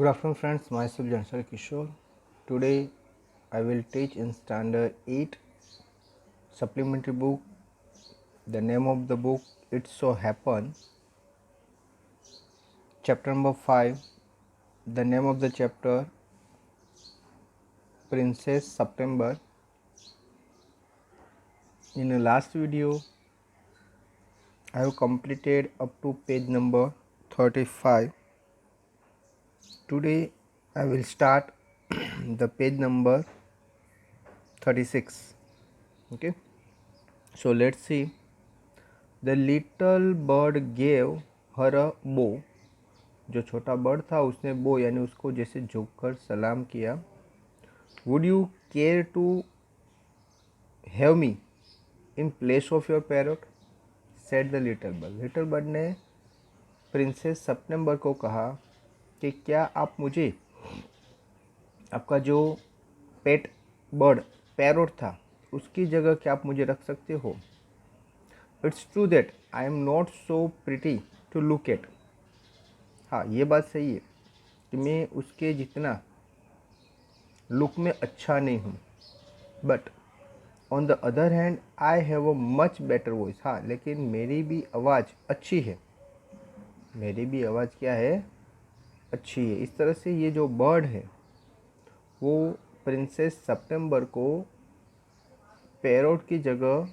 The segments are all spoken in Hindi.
Good afternoon friends, myself Jansar Kishore. Today I will teach in standard 8 supplementary book. The name of the book It So Happen. Chapter number 5. The name of the chapter Princess September. In the last video I have completed up to page number 35. Today I will start the page number 36. Okay, so let's see. The little bird gave her a bow. जो छोटा बर्ड था उसने बो यानी उसको जैसे झुककर सलाम किया. Would you care to have me in place of your parrot, said the little bird. Little bird ने प्रिंसेस सितंबर को कहा कि क्या आप मुझे आपका जो पेट बर्ड पैरट था उसकी जगह क्या आप मुझे रख सकते हो. It's true that I am not so pretty to look at. हाँ, ये बात सही है कि मैं उसके जितना लुक में अच्छा नहीं हूँ. But on the other hand I have a much better voice. हाँ, लेकिन मेरी भी आवाज़ अच्छी है. मेरी भी आवाज़ क्या है, अच्छी है. इस तरह से ये जो बर्ड है वो प्रिंसेस सितंबर को पैरोट की जगह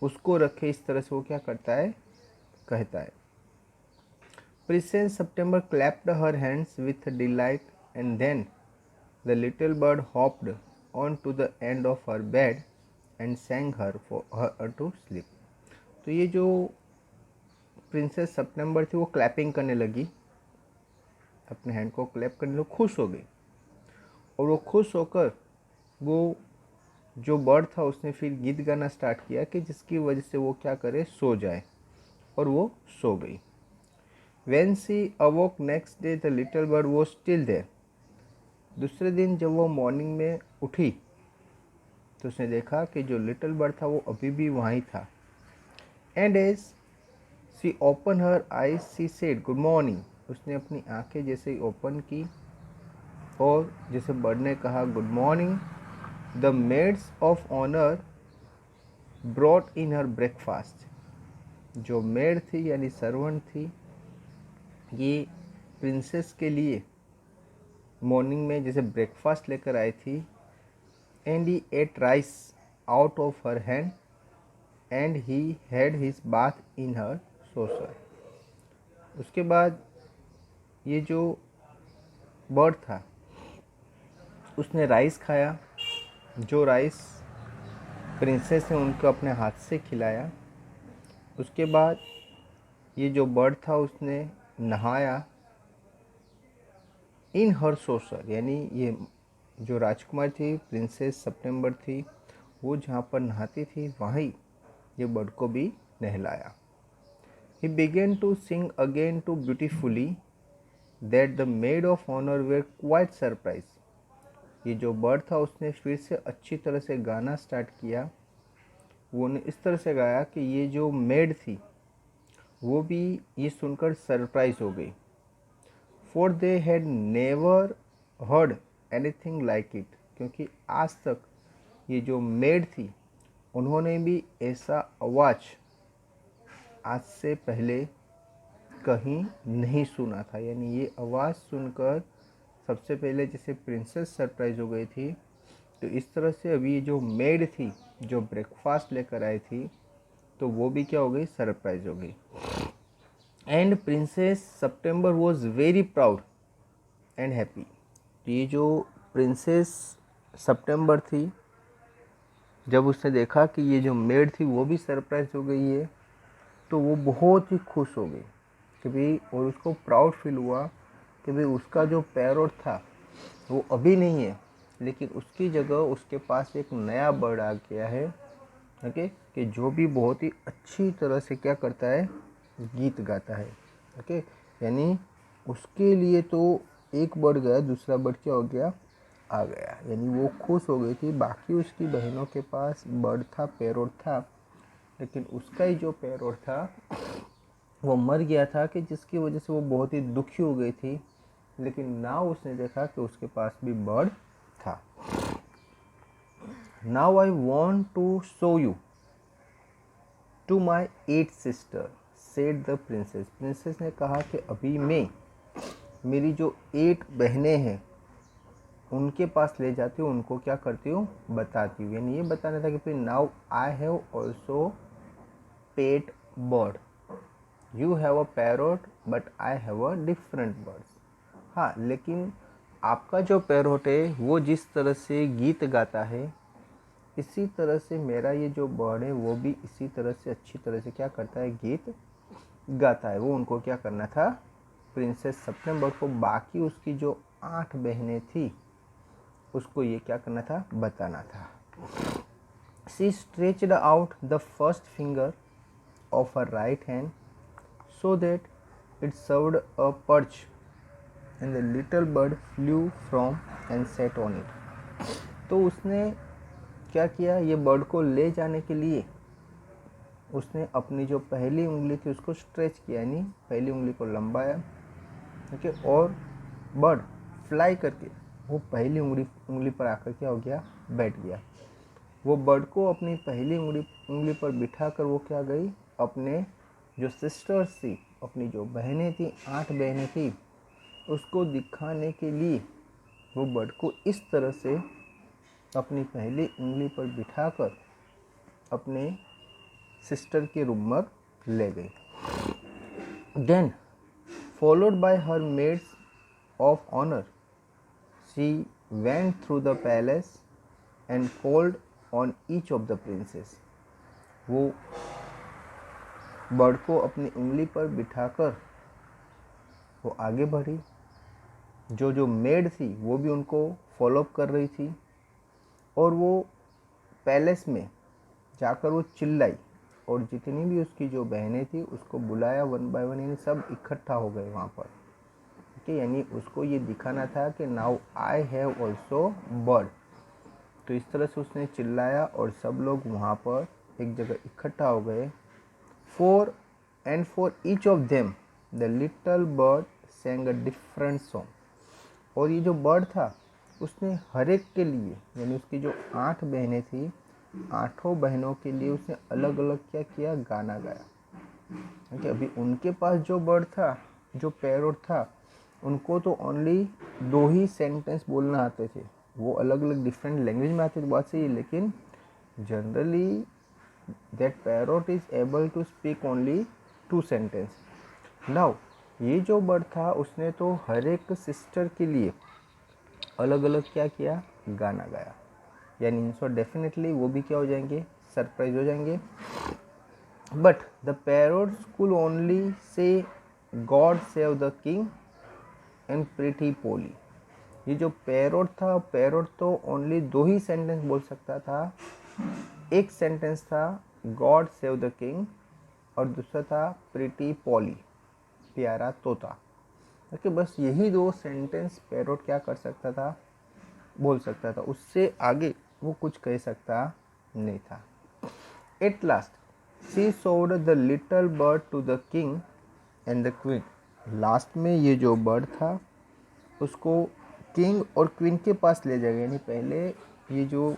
उसको रखे, इस तरह से वो क्या करता है, कहता है. Princess September clapped her hands with delight, and then the little bird hopped onto the end of her bed and sang her for her to sleep. तो ये जो प्रिंसेस सितंबर थी वो क्लैपिंग करने लगी, अपने हैंड को क्लैप करने लगी, खुश हो गई. और वो खुश होकर वो जो बर्ड था उसने फिर गीत गाना स्टार्ट किया कि जिसकी वजह से वो क्या करे, सो जाए. और वो सो गई. When she awoke next day, the little bird was still there. दूसरे दिन जब वो मॉर्निंग में उठी तो उसने देखा कि जो लिटिल बर्ड था वो अभी भी वहीं था. And as she opened her eyes, she said, "Good morning." उसने अपनी आंखें जैसे ही ओपन की और जैसे बर्ड ने कहा good morning, the maids of honor brought in her breakfast. जो मेड थी यानी सर्वेंट थी, ये प्रिंसेस के लिए मॉर्निंग में जैसे ब्रेकफास्ट लेकर आई थी. And he ate rice out of her hand and he had his bath in her saucer. उसके बाद ये जो बर्ड था उसने राइस खाया, जो राइस प्रिंसेस ने उनको अपने हाथ से खिलाया. उसके बाद ये जो बर्ड था उसने नहाया इन हर सोसर, यानी ये जो राजकुमार थी प्रिंसेस सितंबर थी वो जहाँ पर नहाती थी वहीं ये बर्ड को भी नहलाया. He began to sing again too beautifully that the maid of honour were quite surprise. ये जो बर्ड था उसने फिर से अच्छी तरह से गाना स्टार्ट किया. वो ने इस तरह से गाया कि ये जो मेड थी वो भी ये सुनकर सरप्राइज हो गई. For they had never heard anything like it. क्योंकि आज तक ये जो मेड थी उन्होंने भी ऐसा आवाज़ आज से पहले कहीं नहीं सुना था. यानी ये आवाज़ सुनकर सबसे पहले जैसे प्रिंसेस सरप्राइज हो गई थी, तो इस तरह से अभी ये जो मेड थी जो ब्रेकफास्ट लेकर आई थी तो वो भी क्या हो गई, सरप्राइज हो गई. And princess September was very proud and happy. ये जो प्रिंसेस सितंबर थी जब उसने देखा कि ये जो मेड थी वो भी सरप्राइज हो गई है तो वो बहुत ही खुश हो गई कि भाई, और उसको प्राउड फील हुआ कि भाई उसका जो पैरोट था वो अभी नहीं है, लेकिन उसकी जगह उसके पास एक नया बर्ड आ गया है. ओके, कि जो भी बहुत ही अच्छी तरह से क्या करता है, गीत गाता है. ओके, यानी उसके लिए तो एक बर्ड गया, दूसरा बर्ड क्या हो गया, आ गया. यानी वो खुश हो गई थी. बाकी उसकी बहनों के पास बर्ड था, पैरोट था, लेकिन उसका ही जो पैरोट था वो मर गया था कि जिसकी वजह से वो बहुत ही दुखी हो गई थी, लेकिन नाउ उसने देखा कि उसके पास भी बर्ड था। Now I want to show you to my 8 sister said the princess. Princess ने कहा कि अभी मैं मेरी जो 8 बहनें हैं उनके पास ले जाती हूँ, उनको क्या करती हूँ, बताती हूँ। यानी ये बताना था कि फिर now I have also pet bird, you have a parrot but I have a different birds. हाँ, लेकिन आपका जो पैरोट है वो जिस तरह से गीत गाता है, इसी तरह से मेरा ये जो बर्ड है वो भी इसी तरह से अच्छी तरह से क्या करता है, गीत गाता है। वो उनको क्या करना था, प्रिंसेस सितंबर को बाकी उसकी जो 8 बहनें थी उसको ये क्या करना था, बताना था। She stretched out the first finger of her right hand so that it served a perch, and the little bird flew from and sat on it. तो उसने क्या किया, ये बर्ड को ले जाने के लिए उसने अपनी जो पहली उंगली थी उसको स्ट्रेच किया, यानी पहली उंगली को लंबाया, ठीक है, और बर्ड फ्लाई करके वो पहली उंगली पर आकर क्या हो गया, बैठ गया। वो बर्ड को अपनी पहली उंगली पर बिठाकर वो क्या गई, अपने जो सिस्टर्स थी, अपनी जो बहनें थी, 8 बहनें थी, उसको दिखाने के लिए वो बर्ड को इस तरह से अपनी पहली उंगली पर बिठाकर अपने सिस्टर के रूम में ले गई। Then followed by her maids of honour she went through the palace and called on each of the princess. वो बर्ड को अपनी उंगली पर बिठाकर वो आगे बढ़ी, जो जो मेड थी वो भी उनको फॉलोअप कर रही थी, और वो पैलेस में जाकर वो चिल्लाई, और जितनी भी उसकी जो बहनें थी उसको बुलाया वन बाय वन, यानी सब इकट्ठा हो गए वहाँ पर, ठीक है। यानी उसको ये दिखाना था कि now I have also bird. तो इस तरह से उसने चिल्लाया और सब लोग वहाँ पर एक जगह इकट्ठा हो गए। For each of them the little bird sang a different song. और ये जो बर्ड था उसने हर एक के लिए, यानी उसकी जो 8 बहनें थी, 8 बहनों के लिए उसने अलग अलग क्या किया, गाना गाया। ठीक है, अभी उनके पास जो बर्ड था, जो पैरोट था, उनको तो ओनली 2 ही सेंटेंस बोलना आते थे, वो अलग अलग डिफरेंट लैंग्वेज में आते थे, बात सही है, लेकिन generally that parrot is able to speak only 2 sentence. Now ये जो बर्ड था उसने तो हर एक सिस्टर के लिए अलग अलग क्या किया, गाना गाया। यानी सो डेफिनेटली वो भी क्या हो जाएंगे, सरप्राइज हो जाएंगे। But the parrots could only say God save the king and pretty Polly. ये जो पैरोट था, पैरोट तो ओनली 2 ही सेंटेंस बोल सकता था। एक सेंटेंस था गॉड सेव द किंग और दूसरा था प्रिटी पोली, प्यारा तोता। ओके, बस यही 2 सेंटेंस पैरोट क्या कर सकता था, बोल सकता था, उससे आगे वो कुछ कह सकता नहीं था। At last she showed the little bird to the king and the queen. Last में ये जो बर्ड था उसको किंग और क्वीन के पास ले जाएगा। यानी पहले ये जो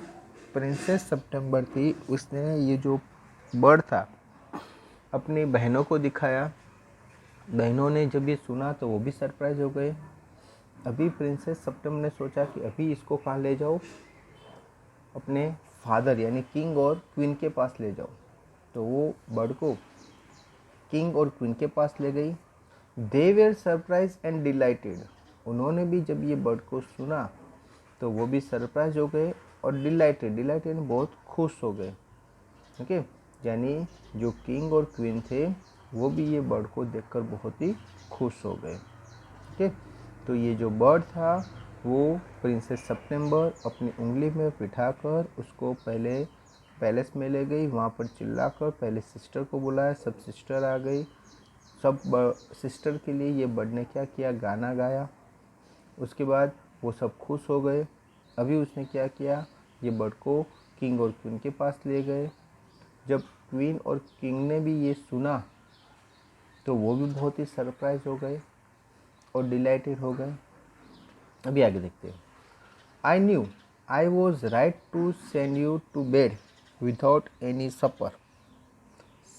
प्रिंसेस सितंबर थी उसने ये जो बर्ड था अपनी बहनों को दिखाया। बहनों ने जब ये सुना तो वो भी सरप्राइज हो गए। अभी प्रिंसेस सितंबर ने सोचा कि अभी इसको कहाँ ले जाओ, अपने फादर यानी किंग और क्वीन के पास ले जाओ। तो वो बर्ड को किंग और क्वीन के पास ले गई। They were surprise and dilated. उन्होंने भी जब ये बर्ड को सुना तो वो भी सरप्राइज हो गए और डिलाइटेड बहुत खुश हो गए। ओके, यानी जो किंग और क्वीन थे वो भी ये बर्ड को देखकर बहुत ही खुश हो गए। ओके, तो ये जो बर्ड था वो प्रिंसेस सितंबर अपनी उंगली में बिठाकर उसको पहले पैलेस में ले गई। वहाँ पर चिल्लाकर पहले सिस्टर को बुलाया, सब सिस्टर आ गई। सब सिस्टर के लिए ये बर्ड ने क्या किया, गाना गाया। उसके बाद वो सब खुश हो गए। अभी उसने क्या किया, ये बर्ड को किंग और क्वीन के पास ले गए। जब क्वीन और किंग ने भी ये सुना तो वो भी बहुत ही सरप्राइज हो गए और डिलाइटेड हो गए। अभी आगे देखते हैं। I knew I was right to send you to bed without any supper,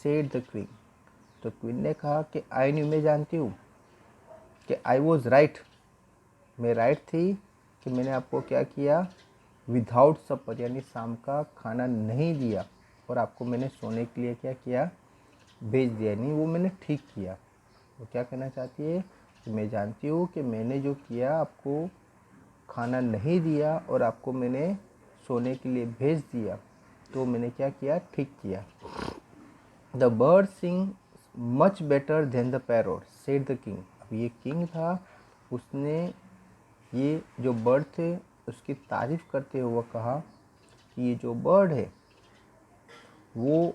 said the queen. तो क्वीन ने कहा कि आई न्यू, मैं जानती हूँ कि आई वॉज राइट, मैं राइट थी कि मैंने आपको क्या किया, विदाउट सपर यानी शाम का खाना नहीं दिया और आपको मैंने सोने के लिए क्या किया, भेज दिया। नहीं, वो मैंने ठीक किया। वो क्या कहना चाहती है कि मैं जानती हूँ कि मैंने जो किया, आपको खाना नहीं दिया और आपको मैंने सोने के लिए भेज दिया, तो मैंने क्या किया, ठीक किया। The bird sing much better than the parrot, said the king. अब ये किंग था, उसने ये जो बर्ड थे उसकी तारीफ़ करते हुए कहा कि ये जो बर्ड है वो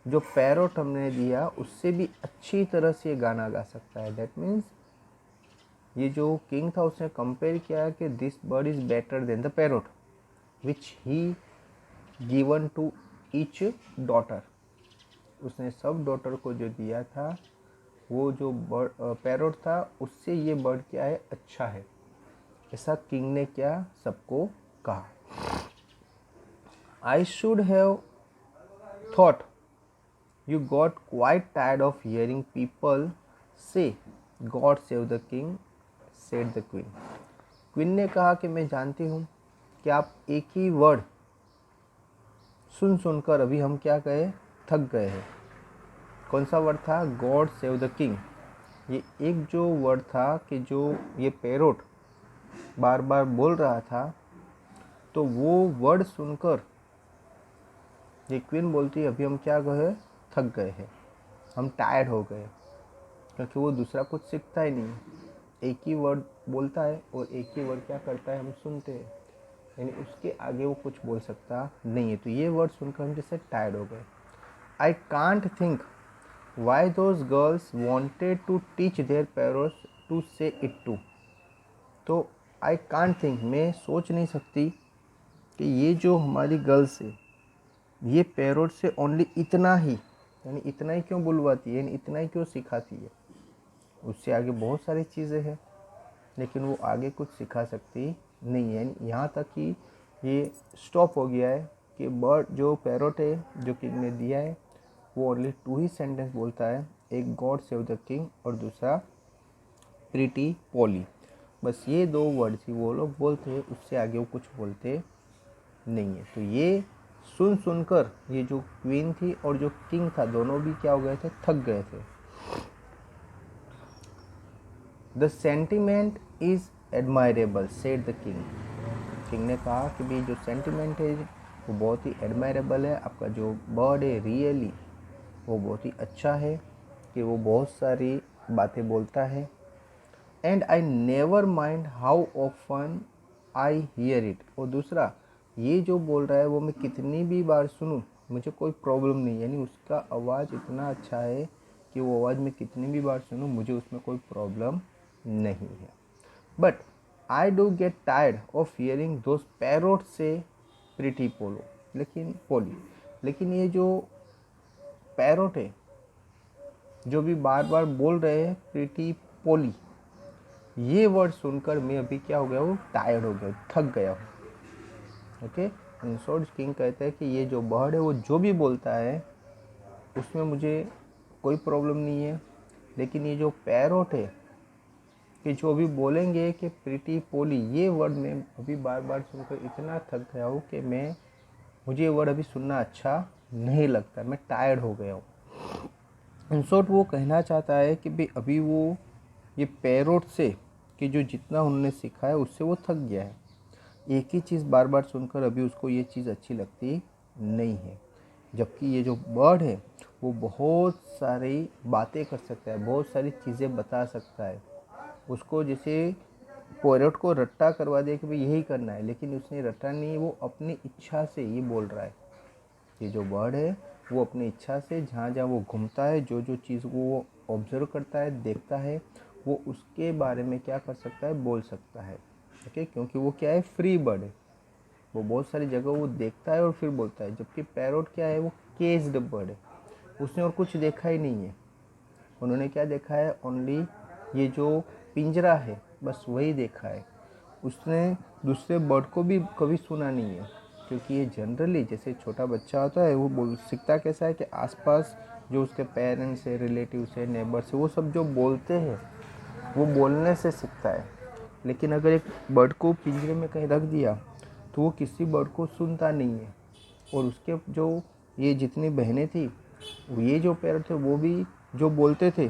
जो पैरोट हमने दिया उससे भी अच्छी तरह से ये गाना गा सकता है। दैट मीन्स ये जो किंग था उसने कंपेयर किया कि this bird is better than the parrot which he given to each daughter. उसने सब डॉटर को जो दिया था, वो जो बर्ड पैरोट था, उससे ये बर्ड क्या है, अच्छा है। ऐसा किंग ने क्या सबको कहा। I should have thought you got quite tired of hearing people say God save the king, said the queen. Queen ने कहा कि मैं जानती हूँ कि आप एक ही वर्ड सुन सुनकर अभी हम क्या गए, थक गए हैं। कौन सा वर्ड था, गॉड सेव द किंग। ये एक जो वर्ड था कि जो ये पैरोट बार बार बोल रहा था, तो वो वर्ड सुनकर ये क्वीन बोलती अभी हम क्या गए, थक गए हैं, हम टायर्ड हो गए। क्योंकि वो दूसरा कुछ सीखता ही नहीं, एक ही वर्ड बोलता है और एक ही वर्ड क्या करता है, हम सुनते हैं, यानी उसके आगे वो कुछ बोल सकता नहीं है। तो ये वर्ड सुनकर हम जैसे टायर्ड हो गए। I can't think why those girls wanted to teach their parents to say it too. तो आई कांट थिंक, मैं सोच नहीं सकती कि ये जो हमारी गर्ल्स है ये पैरोट से ओनली इतना ही, यानी इतना ही क्यों बुलवाती है, यानी इतना ही क्यों सिखाती है। उससे आगे बहुत सारी चीज़ें हैं लेकिन वो आगे कुछ सिखा सकती नहीं है। यानी यहाँ तक कि ये स्टॉप हो गया है कि बर्ड जो पैरोट है जो किंग ने दिया है वो ओनली 2 ही सेंटेंस बोलता है, एक गॉड सेव द किंग और दूसरा प्रीटी पोली। बस ये 2 वर्ड ही वो लोग बोलते हैं, उससे आगे वो कुछ बोलते नहीं है। तो ये सुन सुनकर ये जो क्वीन थी और जो किंग था दोनों भी क्या हो गए थे, थक गए थे। The sentiment is admirable, said the king. King ने कहा कि भाई जो सेंटिमेंट है वो बहुत ही एडमायरेबल है, आपका जो बर्ड है रियली वो बहुत ही अच्छा है कि वो बहुत सारी बातें बोलता है। And I never mind how often I hear it. और दूसरा, ये जो बोल रहा है वो मैं कितनी भी बार सुनूं मुझे कोई प्रॉब्लम नहीं, यानी उसका आवाज़ इतना अच्छा है कि वो आवाज़ मैं कितनी भी बार सुनूं मुझे उसमें कोई प्रॉब्लम नहीं है। But I do get tired of hearing those parrot से प्रीटी पोलो, लेकिन ये जो पैरोट है जो भी बार बार बोल रहे हैं प्रीटी पोली, ये वर्ड सुनकर मैं अभी क्या हो गया हूँ, टायर्ड हो गया, थक गया हूँ। ओके, इन शॉर्ट किंग कहते हैं कि ये जो बर्ड है वो जो भी बोलता है उसमें मुझे कोई प्रॉब्लम नहीं है, लेकिन ये जो पैरोट है कि जो भी बोलेंगे कि प्रीटी पोली, ये वर्ड मैं अभी बार बार सुनकर इतना थक गया हूँ कि मुझे ये वर्ड अभी सुनना अच्छा नहीं लगता, मैं टायर्ड हो गया हूँ। इन शॉर्ट वो कहना चाहता है कि भाई अभी वो ये पैरोट से कि जो जितना उन्होंने सीखा है उससे वो थक गया है। एक ही चीज़ बार बार सुनकर अभी उसको ये चीज़ अच्छी लगती नहीं है। जबकि ये जो बर्ड है वो बहुत सारी बातें कर सकता है, बहुत सारी चीज़ें बता सकता है। उसको जैसे पैरोट को रट्टा करवा दिया कि भाई यही करना है, लेकिन उसने रट्टा नहीं, वो अपनी इच्छा से ये बोल रहा है। ये जो बर्ड है वो अपनी इच्छा से जहाँ जहाँ वो घूमता है, जो जो चीज़ को वो ऑब्जर्व करता है, देखता है, वो उसके बारे में क्या कर सकता है, बोल सकता है। ओके, क्योंकि वो क्या है, फ्री बर्ड है, वो बहुत सारी जगह वो देखता है और फिर बोलता है। जबकि पैरोट क्या है, वो केज्ड बर्ड है, उसने और कुछ देखा ही नहीं है, उन्होंने क्या देखा है, ओनली ये जो पिंजरा है बस वही देखा है। उसने दूसरे बर्ड को भी कभी सुना नहीं है, क्योंकि ये जनरली जैसे छोटा बच्चा होता है वो सीखता कैसा है कि आसपास जो उसके पेरेंट्स है, रिलेटिव्स है, नेबर्स है, वो सब जो बोलते हैं वो बोलने से सीखता है। लेकिन अगर एक बर्ड को पिंजरे में कहीं रख दिया तो वो किसी बर्ड को सुनता नहीं है। और उसके जो ये जितनी बहनें थी, ये जो पैरट थे वो भी जो बोलते थे,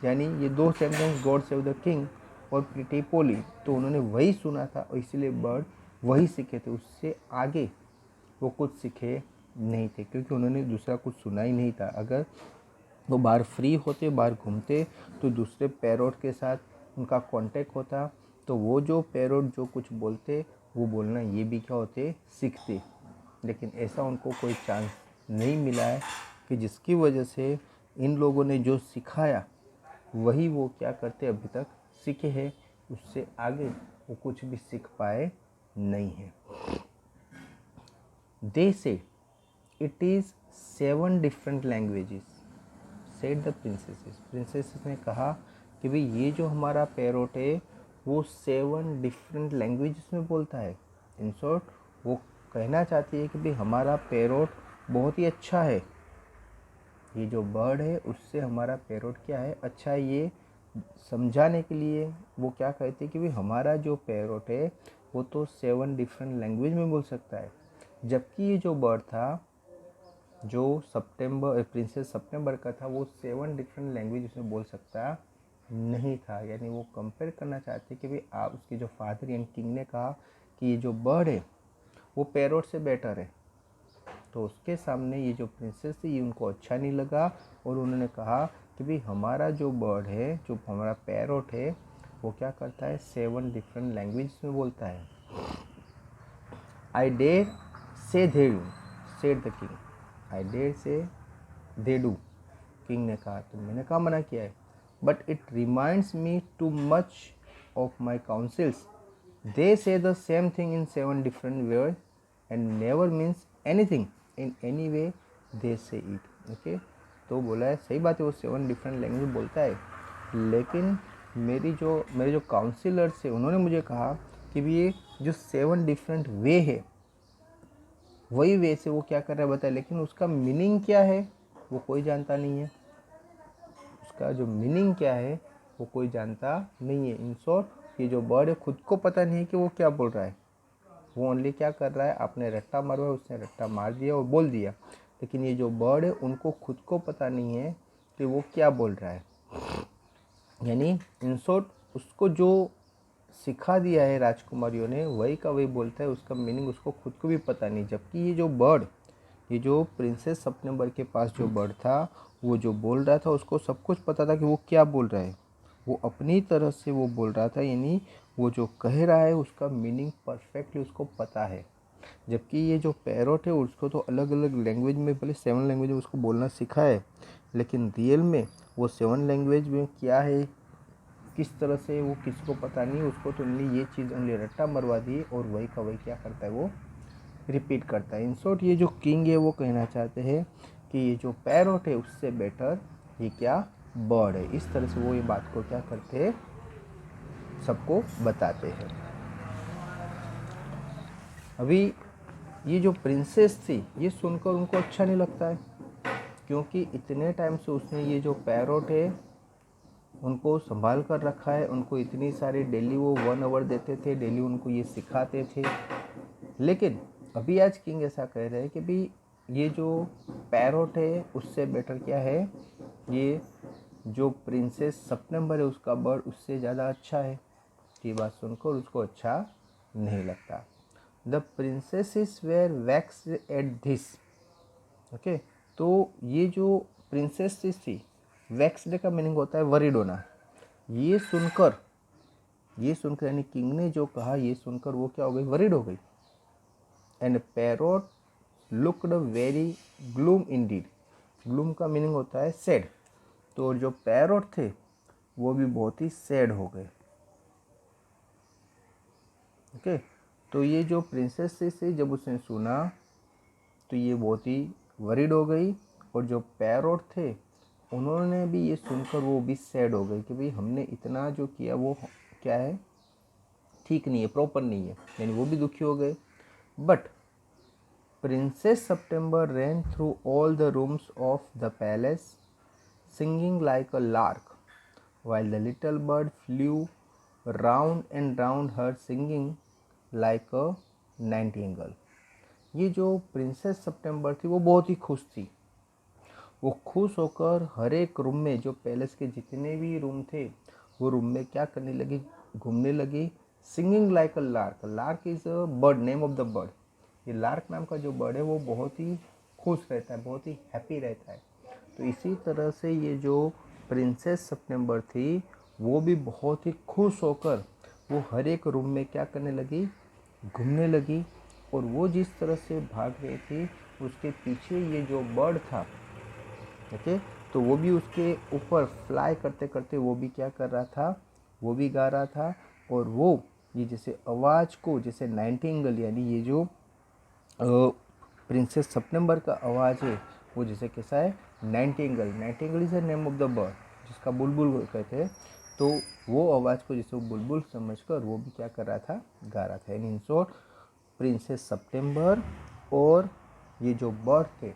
यानी ये 2 sentence God save the king और प्रिटी पोली, तो उन्होंने वही सुना था और इसीलिए बर्ड वही सीखे थे। उससे आगे वो कुछ सीखे नहीं थे, क्योंकि उन्होंने दूसरा कुछ सुना ही नहीं था। अगर वो बाहर फ्री होते, बाहर घूमते, तो दूसरे पैरोट के साथ उनका कांटेक्ट होता, तो वो जो पैरोट जो कुछ बोलते वो बोलना ये भी क्या होते, सीखते। लेकिन ऐसा उनको कोई चांस नहीं मिला है कि जिसकी वजह से इन लोगों ने जो सिखाया वही वो क्या करते अभी तक सीखे हैं, उससे आगे वो कुछ भी सीख पाए नहीं है। दे say it is 7 different languages, said the princesses ने कहा कि भाई ये जो हमारा पैरोट है वो 7 डिफरेंट लैंग्वेजेस में बोलता है। इन शॉर्ट वो कहना चाहती है कि भाई हमारा पैरोट बहुत ही अच्छा है, ये जो बर्ड है उससे हमारा पैरोट क्या है, अच्छा है। ये समझाने के लिए वो क्या कहते हैं कि भाई हमारा जो पैरोट है वो तो 7 डिफरेंट लैंग्वेज में बोल सकता है। जबकि ये जो बर्ड था जो प्रिंसेस सितंबर का था वो 7 डिफरेंट लैंग्वेज उसमें बोल सकता नहीं था। यानी वो कंपेयर करना चाहते कि भाई आप, उसके जो फादर यानी किंग ने कहा कि ये जो बर्ड है वो पैरोट से बेटर है, तो उसके सामने ये जो प्रिंसेस थी ये उनको अच्छा नहीं लगा और उन्होंने कहा कि भाई हमारा जो बर्ड है, जो हमारा पैरोट है, वो क्या करता है 7 डिफरेंट लैंग्वेज में बोलता है। I dare say they do, said the king. I dare say they do, king ने कहा, तो मैंने कहा मना किया है। But it reminds me too much of my councils, they say the same thing in 7 different ways and never means anything in any way they say it. Okay, तो बोला है सही बात है वो 7 डिफरेंट लैंग्वेज बोलता है, लेकिन मेरे जो काउंसिलर्स है उन्होंने मुझे कहा कि भी ये जो 7 डिफरेंट वे है वही वे से वो क्या कर रहा है बताए, लेकिन उसका मीनिंग क्या है वो कोई जानता नहीं है। उसका जो मीनिंग क्या है वो कोई जानता नहीं है। इन शॉर्ट ये जो बर्ड है खुद को पता नहीं है कि वो क्या बोल रहा है, वो ओनली क्या कर रहा है, आपने रट्टा मारवा, उसने रट्टा मार दिया और बोल दिया। लेकिन ये जो बर्ड है उनको खुद को पता नहीं है कि वो क्या बोल रहा है। यानी इन शॉर्ट उसको जो सिखा दिया है राजकुमारियों ने वही का वही बोलता है, उसका मीनिंग उसको खुद को भी पता नहीं। जबकि ये जो बर्ड, ये जो प्रिंसेस सितंबर के पास जो बर्ड था वो जो बोल रहा था उसको सब कुछ पता था कि वो क्या बोल रहा है, वो अपनी तरह से वो बोल रहा था, यानी वो जो कह रहा है उसका मीनिंग परफेक्टली उसको पता है। जबकि ये जो पैरोट है उसको तो अलग अलग लैंग्वेज में, भले 7 लैंग्वेज में उसको बोलना सीखा है, लेकिन रियल में वो 7 लैंग्वेज में क्या है किस तरह से वो किसी को पता नहीं। उसको तो ओनली ये चीज़ ओनली रट्टा मरवा दी और वही का वही क्या करता है वो रिपीट करता है। इन शॉर्ट ये जो किंग है वो कहना चाहते हैं कि ये जो पैरोट है उससे बेटर ये क्या बर्ड है। इस तरह से वो ये बात को क्या करते हैं, सबको बताते हैं। अभी ये जो प्रिंसेस थी ये सुनकर उनको अच्छा नहीं लगता है, क्योंकि इतने टाइम से उसने ये जो पैरोट है उनको संभाल कर रखा है, उनको इतनी सारी डेली वो 1 आवर देते थे, डेली उनको ये सिखाते थे। लेकिन अभी आज किंग ऐसा कह रहे हैं कि भाई ये जो पैरोट है उससे बेटर क्या है, ये जो प्रिंसेस सितंबर है उसका बर्ड उससे ज़्यादा अच्छा है। ये बात सुनकर उसको अच्छा नहीं लगता। The princesses were vexed at this. Okay, तो ये जो प्रिंसेस थी, वैक्स्ड का मीनिंग होता है वरीड होना। ये सुनकर यानी किंग ने जो कहा ये सुनकर वो क्या हो गई, वरीड हो गई। And parrot looked very gloom Indeed. Gloom का मीनिंग होता है सैड, तो जो पैरोट थे वो भी बहुत ही सैड हो गए। ओके, तो ये जो प्रिंसेस थी जब उसने सुना तो ये बहुत ही वरीड हो गई, और जो पैरोट थे उन्होंने भी ये सुनकर वो भी सैड हो गए कि भाई हमने इतना जो किया वो क्या है, ठीक नहीं है, प्रॉपर नहीं है, यानी वो भी दुखी हो गए। But princess September ran through all the rooms of the palace singing like a lark, while the little bird flew round and round her singing like a nightingale। ये जो प्रिंसेस सितंबर थी वो बहुत ही खुश थी। वो खुश होकर हर एक रूम में, जो पैलेस के जितने भी रूम थे वो रूम में क्या करने लगी, घूमने लगी। Singing like a lark, lark is a bird, name of the bird. ये लार्क नाम का जो बर्ड है वो बहुत ही खुश रहता है, बहुत ही हैप्पी रहता है। तो इसी तरह से ये जो प्रिंसेस सितंबर थी वो भी बहुत ही खुश होकर वो हर एक रूम में क्या करने लगी, घूमने लगी। और वो जिस तरह से भाग रही थी उसके पीछे ये जो बर्ड था, ओके, तो वो भी उसके ऊपर फ्लाई करते करते वो भी क्या कर रहा था, वो भी गा रहा था। और वो ये जैसे आवाज़ को, जैसे नाइटिंगेल यानी ये जो प्रिंसेस सितंबर का आवाज़ है वो जैसे कैसा है, Nightingale, Nightingale is the name of the bird जिसका बुलबुल कहते हैं। तो वो आवाज़ को जैसे वो बुलबुल समझकर वो भी क्या कर रहा था, गा रहा था। यानी इन शॉर्ट प्रिंसेस सितंबर और ये जो बर्ड थे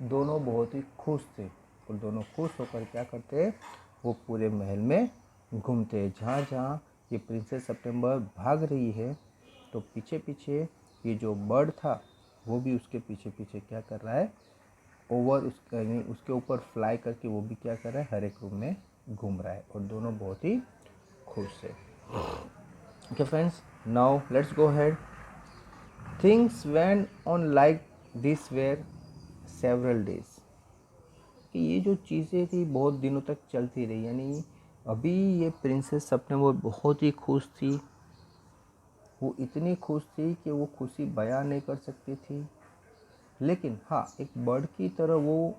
दोनों बहुत ही खुश थे। और दोनों खुश होकर क्या करते, वो पूरे महल में घूमते। जहाँ जहाँ ये प्रिंसेस सितंबर भाग रही है तो पीछे पीछे ये जो बर्ड था वो भी उसके पीछे पीछे क्या कर रहा है, ओवर उसके ऊपर फ्लाई करके वो भी क्या कर रहा है, हर एक रूम में घूम रहा है। और दोनों बहुत ही खुश है। Okay friends, now let's go ahead. Things went on like this were several days. कि ये जो चीज़ें थी बहुत दिनों तक चलती रही। यानी अभी ये प्रिंसेस सितंबर बहुत ही खुश थी। वो इतनी खुश थी कि वो खुशी बयान नहीं कर सकती थी। लेकिन हाँ, एक बर्ड की तरह वो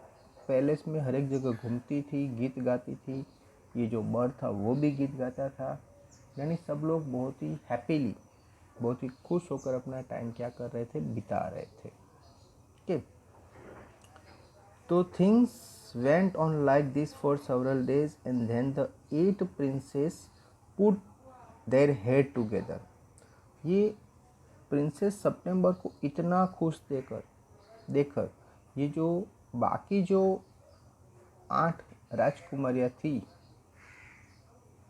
पैलेस में हर एक जगह घूमती थी, गीत गाती थी। ये जो बर्ड था वो भी गीत गाता था। यानी सब लोग बहुत ही हैप्पीली, बहुत ही खुश होकर अपना टाइम क्या कर रहे थे, बिता रहे थे। ओके, तो things went on like this for several days and then the 8 princes put their head together। ये प्रिंसेस सितंबर को इतना खुश देखकर ये जो बाकी जो 8 राजकुमारियाँ थी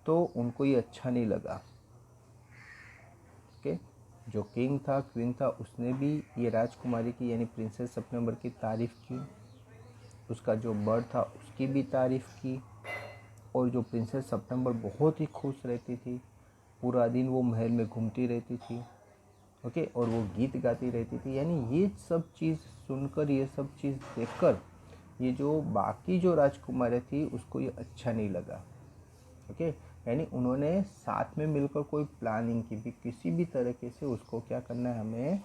तो उनको ये अच्छा नहीं लगा। ओके, जो किंग था, क्वीन था, उसने भी ये राजकुमारी की यानी प्रिंसेस सितंबर की तारीफ़ की। उसका जो बर्ड था उसकी भी तारीफ़ की। और जो प्रिंसेस सितंबर बहुत ही खुश रहती थी, पूरा दिन वो महल में घूमती रहती थी। ओके, और वो गीत गाती रहती थी। यानी ये सब चीज़ सुनकर, ये सब चीज़ देखकर ये जो बाकी जो राजकुमारी थी उसको ये अच्छा नहीं लगा। ओके, यानी उन्होंने साथ में मिलकर कोई प्लानिंग की भी, किसी भी तरीके से उसको क्या करना है, हमें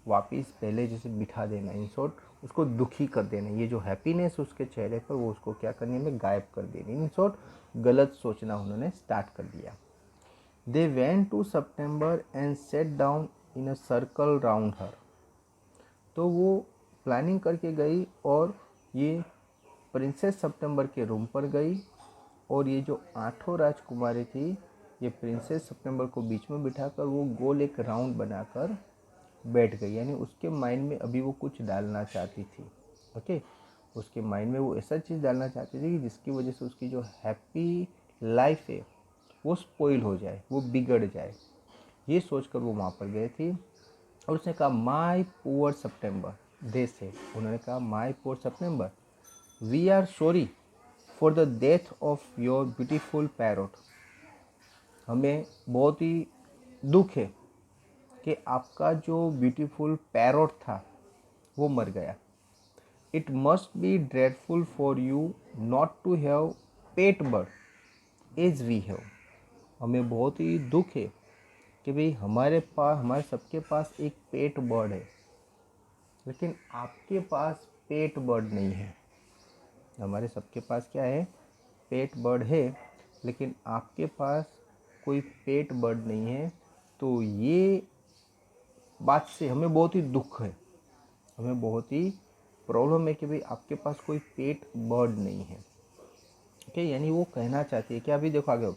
वापस पहले जैसे बिठा देना, इन शॉर्ट उसको दुखी कर देना। ये जो हैप्पीनेस उसके चेहरे पर वो उसको क्या करने में, गायब कर देनी। इन शॉर्ट गलत सोचना उन्होंने स्टार्ट कर दिया। They went to September and sat down in a circle round her. तो वो प्लानिंग करके गई और ये प्रिंसेस सितंबर के रूम पर गई। और ये जो 8 राजकुमारी थी ये प्रिंसेस सितंबर को बीच में बिठाकर वो गोल एक राउंड बनाकर बैठ गई। यानी उसके माइंड में अभी वो कुछ डालना चाहती थी। ओके, उसके माइंड में वो ऐसा चीज़ डालना चाहती थी कि जिसकी वजह से उसकी जो हैप्पी लाइफ है वो स्पॉइल हो जाए, वो बिगड़ जाए। ये सोचकर वो वहाँ पर गए थी। और उसने कहा my poor September, they say, उन्होंने कहा my poor September, we are sorry for the death of your beautiful parrot. हमें बहुत ही दुख है कि आपका जो ब्यूटीफुल पैरोट था वो मर गया। It must be dreadful for you not to have pet bird as we have. हमें बहुत ही दुख है कि भाई हमारे सबके पास एक पेट बर्ड है, लेकिन आपके पास पेट बर्ड नहीं है। हमारे सबके पास क्या है, पेट बर्ड है, लेकिन आपके पास कोई पेट बर्ड नहीं है। तो ये बात से हमें बहुत ही दुख है, हमें बहुत ही प्रॉब्लम है कि भाई आपके पास कोई पेट बर्ड नहीं है। ओके, यानी वो कहना चाहती है कि अभी देखो आगे,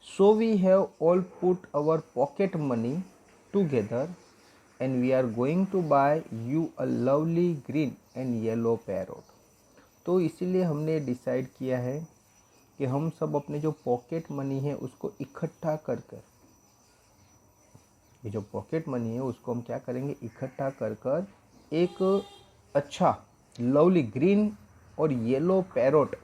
so we have all put our pocket money together and we are going to buy you a lovely green and yellow parrot. तो इसीलिए हमने डिसाइड किया है कि हम सब अपने जो पॉकेट मनी है उसको इकट्ठा कर कर, ये जो पॉकेट मनी है उसको हम क्या करेंगे, इकट्ठा कर कर एक अच्छा लवली ग्रीन और येलो पैरोट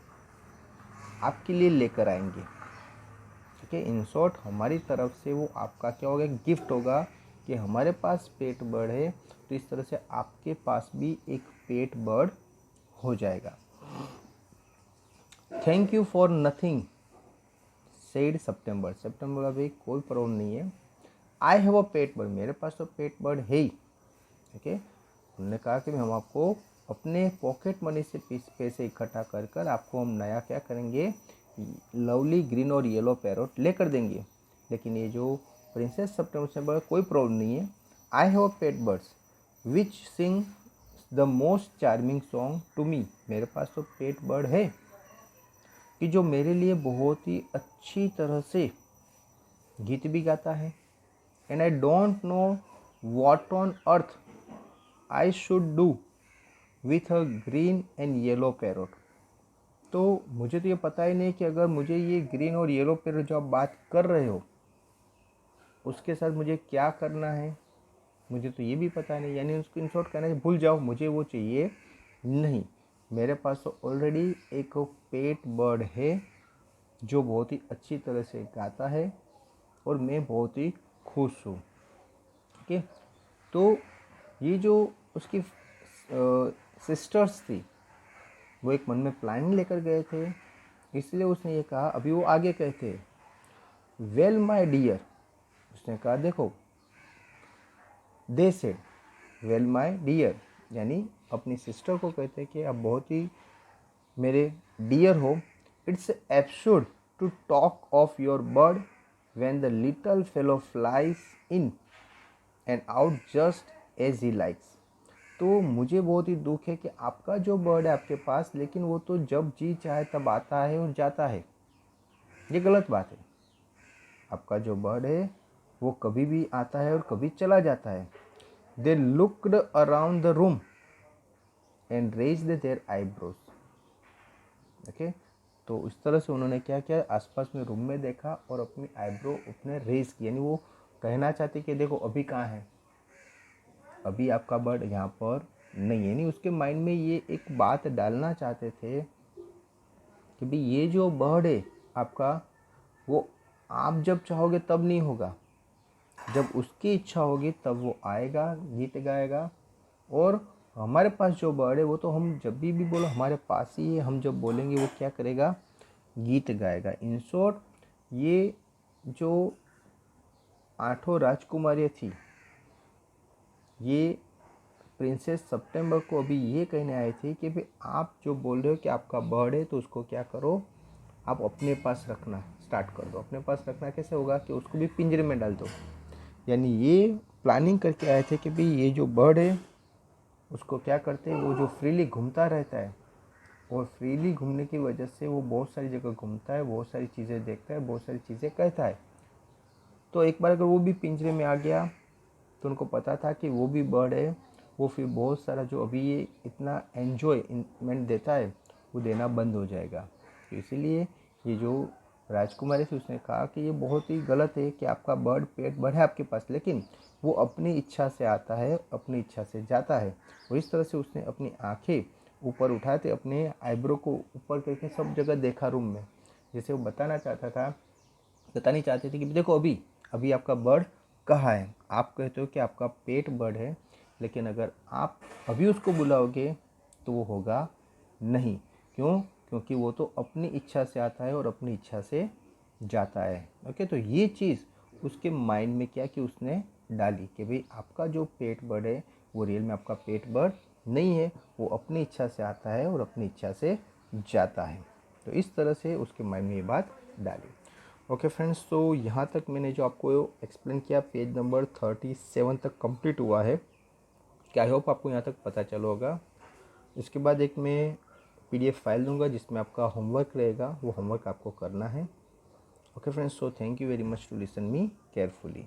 आपके लिए लेकर आएंगे। ठीक है, इन शॉर्ट हमारी तरफ से वो आपका क्या होगा, गिफ्ट होगा कि हमारे पास पेट बर्ड है, तो इस तरह से आपके पास भी एक पेट बर्ड हो जाएगा। Thank you for nothing said September. सितंबर का भी कोई प्रॉब्लम नहीं है। I have a pet bird, मेरे पास तो पेट बर्ड है ही। ठीक है, उन्होंने कहा कि हम आपको अपने पॉकेट मनी से पैसे इकट्ठा कर कर आपको हम नया क्या करेंगे, लवली ग्रीन और येलो पैरोट लेकर देंगे। लेकिन ये जो प्रिंसेस सितंबर से बड़ा कोई प्रॉब्लम नहीं है। I have a pet birds which sing the most charming song to me, मेरे पास तो पेट बर्ड है कि जो मेरे लिए बहुत ही अच्छी तरह से गीत भी गाता है। And I don't know what on earth I should do with a green and yellow parrot. तो मुझे तो ये पता ही नहीं कि अगर मुझे ये ग्रीन और येलो पैरोट जो आप बात कर रहे हो उसके साथ मुझे क्या करना है, मुझे तो ये भी पता नहीं। यानी उसको इन शॉर्ट कहना है भूल जाओ, मुझे वो चाहिए नहीं। मेरे पास तो ऑलरेडी एक पेट बर्ड है जो बहुत ही अच्छी तरह से गाता है और मैं बहुत ही खुश हूँ। ठीक है, तो ये जो उसकी सिस्टर्स थी वो एक मन में प्लानिंग लेकर गए थे, इसलिए उसने ये कहा। अभी वो आगे कहते वेल माय डियर, उसने कहा देखो, they said well my dear, यानी अपनी सिस्टर को कहते हैं कि आप बहुत ही मेरे डियर हो। It's absurd to talk of your bird when the little fellow flies in and out just as he likes. तो मुझे बहुत ही दुख है कि आपका जो बर्ड है आपके पास, लेकिन वो तो जब जी चाहे तब आता है और जाता है। ये गलत बात है। आपका जो बर्ड है वो कभी भी आता है और कभी चला जाता है। They looked around the room and raised their eyebrows. Okay, तो इस तरह से उन्होंने क्या किया, आसपास में रूम में देखा और अपनी आईब्रो अपने रेज की, यानी वो कहना चाहते कि देखो अभी कहाँ है, अभी आपका बर्ड यहाँ पर नहीं है। यानी उसके माइंड में ये एक बात डालना चाहते थे कि भाई ये जो बर्ड है आपका, वो आप जब चाहोगे तब नहीं होगा, जब उसकी इच्छा होगी तब वो आएगा, गीत गाएगा। और हमारे पास जो बर्ड है वो तो हम जब भी बोलो हमारे पास ही है, हम जब बोलेंगे वो क्या करेगा, गीत गाएगा। इन शॉर्ट ये जो 8 राजकुमारियाँ थी, ये प्रिंसेस सितंबर को अभी ये कहने आई थी कि भाई आप जो बोल रहे हो कि आपका बर्ड है तो उसको क्या करो, आप अपने पास रखना स्टार्ट कर दो। अपने पास रखना कैसे होगा कि उसको भी पिंजरे में डाल दो। यानी ये प्लानिंग करके आए थे कि भाई ये जो बर्ड है उसको क्या करते हैं, वो जो फ्रीली घूमता रहता है और फ्रीली घूमने की वजह से वो बहुत सारी जगह घूमता है, बहुत सारी चीज़ें देखता है, बहुत सारी चीज़ें कहता है। तो एक बार अगर वो भी पिंजरे में आ गया तो उनको पता था कि वो भी बर्ड है, वो फिर बहुत सारा जो अभी ये इतना एन्जॉयमेंट देता है वो देना बंद हो जाएगा। तो इसीलिए ये जो राजकुमारी थी उसने कहा कि ये बहुत ही गलत है कि आपका बर्ड पेट बर्ड है आपके पास, लेकिन वो अपनी इच्छा से आता है, अपनी इच्छा से जाता है। और इस तरह से उसने अपनी आंखें ऊपर उठाए थे, अपने आईब्रो को ऊपर करके सब जगह देखा रूम में, जैसे वो बताना चाहता था, बतानी चाहते थे कि देखो अभी अभी आपका बर्ड कहाँ है। आप कहते हो कि आपका पेट बर्ड है, लेकिन अगर आप अभी उसको बुलाओगे तो वो होगा नहीं। क्यों? क्योंकि वो तो अपनी इच्छा से आता है और अपनी इच्छा से जाता है। ओके, तो ये चीज़ उसके माइंड में क्या कि उसने डाली कि भाई आपका जो पेट बर्ड है वो रियल में आपका पेट बर्ड नहीं है, वो अपनी इच्छा से आता है और अपनी इच्छा से जाता है। तो इस तरह से उसके माइंड में ये बात डाली। ओके फ्रेंड्स, तो यहाँ तक मैंने जो आपको एक्सप्लेन किया पेज नंबर 37 तक कंप्लीट हुआ है। क्या आई होप आपको यहाँ तक पता चला होगा। इसके बाद एक मैं PDF फाइल दूंगा जिसमें आपका होमवर्क रहेगा, वो होमवर्क आपको करना है। Okay friends, so thank you very much to listen me carefully.